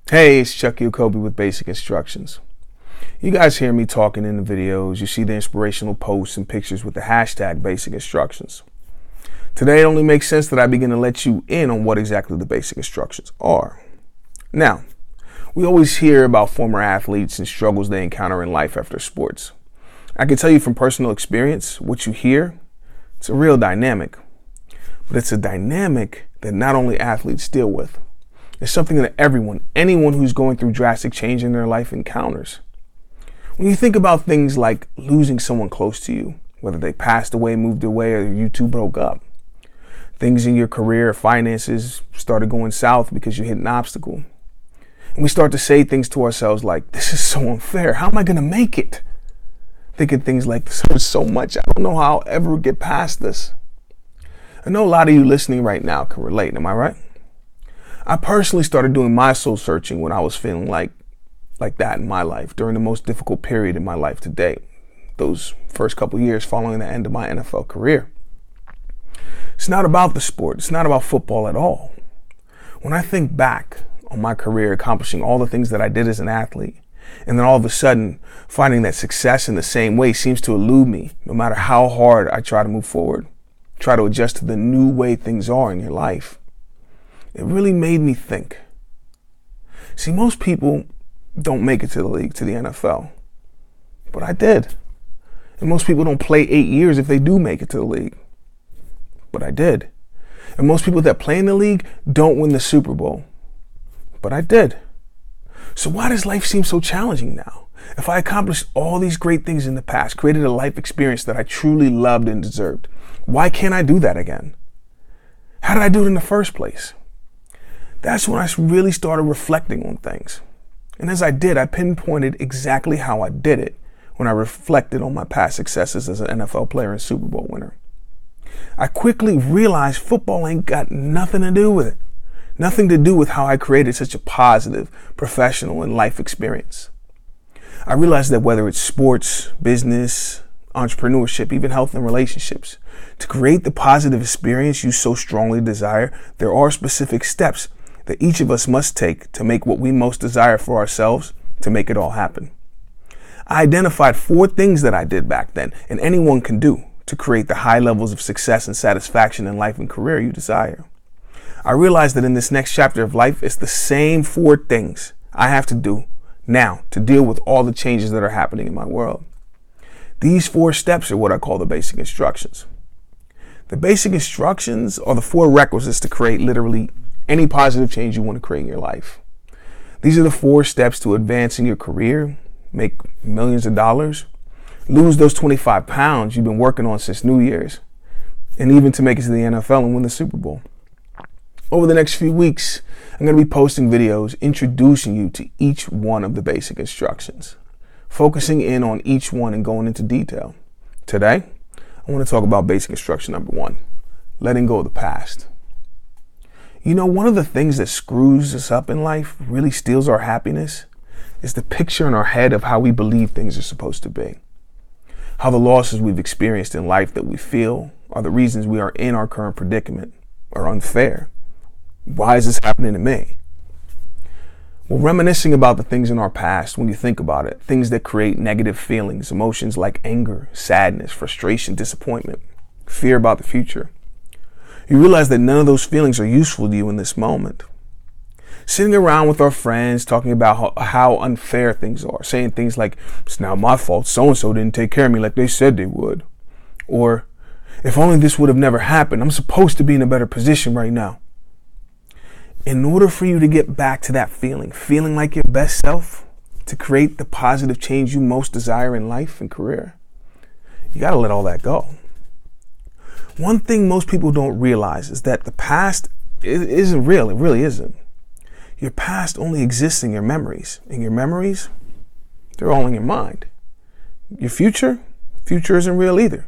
Hey, it's Chukky Okobi with Basic Instructions. You guys hear me talking in the videos. You see the inspirational posts and pictures with the hashtag Basic Instructions. Today it only makes sense that I begin to let you in on what exactly the basic instructions are. Now, we always hear about former athletes and struggles they encounter in life after sports. I can tell you from personal experience, what you hear, it's a real dynamic. But it's a dynamic that not only athletes deal with. It's something that anyone who's going through drastic change in their life encounters. When you think about things like losing someone close to you, whether they passed away, moved away, or you two broke up, things in your career, finances started going south because you hit an obstacle. And we start to say things to ourselves like, this is so unfair. How am I going to make it? Thinking things like, this hurts so much. I don't know how I'll ever get past this. I know a lot of you listening right now can relate. Am I right? I personally started doing my soul searching when I was feeling like that in my life during the most difficult period in my life to date, those first couple years following the end of my NFL career. It's not about the sport. It's not about football at all. When I think back on my career, accomplishing all the things that I did as an athlete, and then all of a sudden finding that success in the same way seems to elude me, no matter how hard I try to move forward, try to adjust to the new way things are in your life. It really made me think. See, most people don't make it to the league, to the NFL. But I did. And most people don't play 8 years if they do make it to the league. But I did. And most people that play in the league don't win the Super Bowl. But I did. So why does life seem so challenging now? If I accomplished all these great things in the past, created a life experience that I truly loved and deserved, why can't I do that again? How did I do it in the first place? That's when I really started reflecting on things. And as I did, I pinpointed exactly how I did it when I reflected on my past successes as an NFL player and Super Bowl winner. I quickly realized football ain't got nothing to do with it. Nothing to do with how I created such a positive, professional, and life experience. I realized that whether it's sports, business, entrepreneurship, even health and relationships, to create the positive experience you so strongly desire, there are specific steps that each of us must take to make what we most desire for ourselves, to make it all happen. I identified 4 things that I did back then, and anyone can do, to create the high levels of success and satisfaction in life and career you desire. I realized that in this next chapter of life, it's the same 4 things I have to do now to deal with all the changes that are happening in my world. These 4 steps are what I call the basic instructions. The basic instructions are the 4 requisites to create literally any positive change you want to create in your life. These are the 4 steps to advance in your career, make millions of dollars, lose those 25 pounds you've been working on since New Year's, and even to make it to the NFL and win the Super Bowl. Over the next few weeks, I'm going to be posting videos introducing you to each one of the basic instructions, focusing in on each one and going into detail. Today, I want to talk about basic instruction number 1, letting go of the past. You know, one of the things that screws us up in life, really steals our happiness, is the picture in our head of how we believe things are supposed to be. How the losses we've experienced in life that we feel are the reasons we are in our current predicament are unfair. Why is this happening to me? Well, reminiscing about the things in our past, when you think about it, things that create negative feelings, emotions like anger, sadness, frustration, disappointment, fear about the future, you realize that none of those feelings are useful to you in this moment. Sitting around with our friends, talking about how unfair things are, saying things like, it's not my fault, so-and-so didn't take care of me like they said they would. Or, if only this would have never happened, I'm supposed to be in a better position right now. In order for you to get back to that feeling like your best self, to create the positive change you most desire in life and career, you got to let all that go. One thing most people don't realize is that the past isn't real. It really isn't. Your past only exists in your memories. And your memories, they're all in your mind. Your future isn't real either.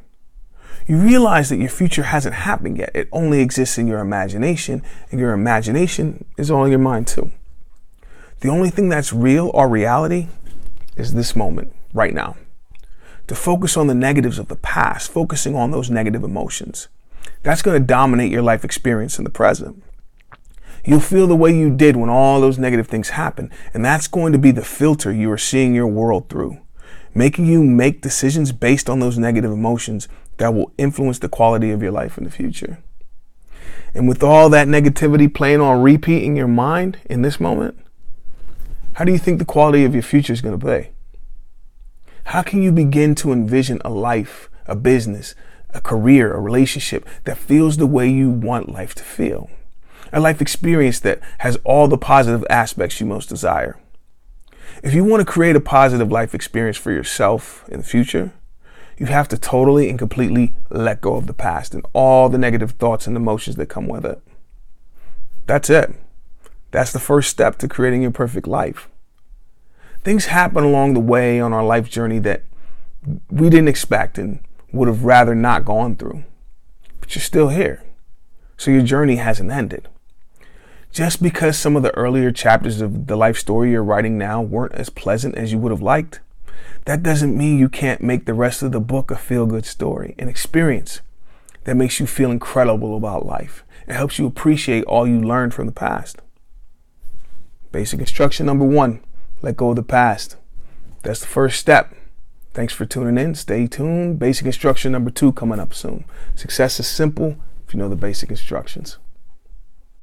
You realize that your future hasn't happened yet. It only exists in your imagination, and your imagination is all in your mind too. The only thing that's real or reality is this moment, right now. To focus on the negatives of the past, focusing on those negative emotions, that's going to dominate your life experience in the present. You'll feel the way you did when all those negative things happen, and that's going to be the filter you are seeing your world through, making you make decisions based on those negative emotions that will influence the quality of your life in the future. And with all that negativity playing on repeat in your mind in this moment, how do you think the quality of your future is going to be? How can you begin to envision a life, a business, a career, a relationship that feels the way you want life to feel? A life experience that has all the positive aspects you most desire. If you want to create a positive life experience for yourself in the future, you have to totally and completely let go of the past and all the negative thoughts and emotions that come with it. That's it. That's the first step to creating your perfect life. Things happen along the way on our life journey that we didn't expect and would have rather not gone through. But you're still here. So your journey hasn't ended. Just because some of the earlier chapters of the life story you're writing now weren't as pleasant as you would have liked, that doesn't mean you can't make the rest of the book a feel-good story, an experience that makes you feel incredible about life and helps you appreciate all you learned from the past. Basic instruction number 1, let go of the past. That's the first step. Thanks for tuning in. Stay tuned. Basic instruction number 2 coming up soon. Success is simple if you know the basic instructions.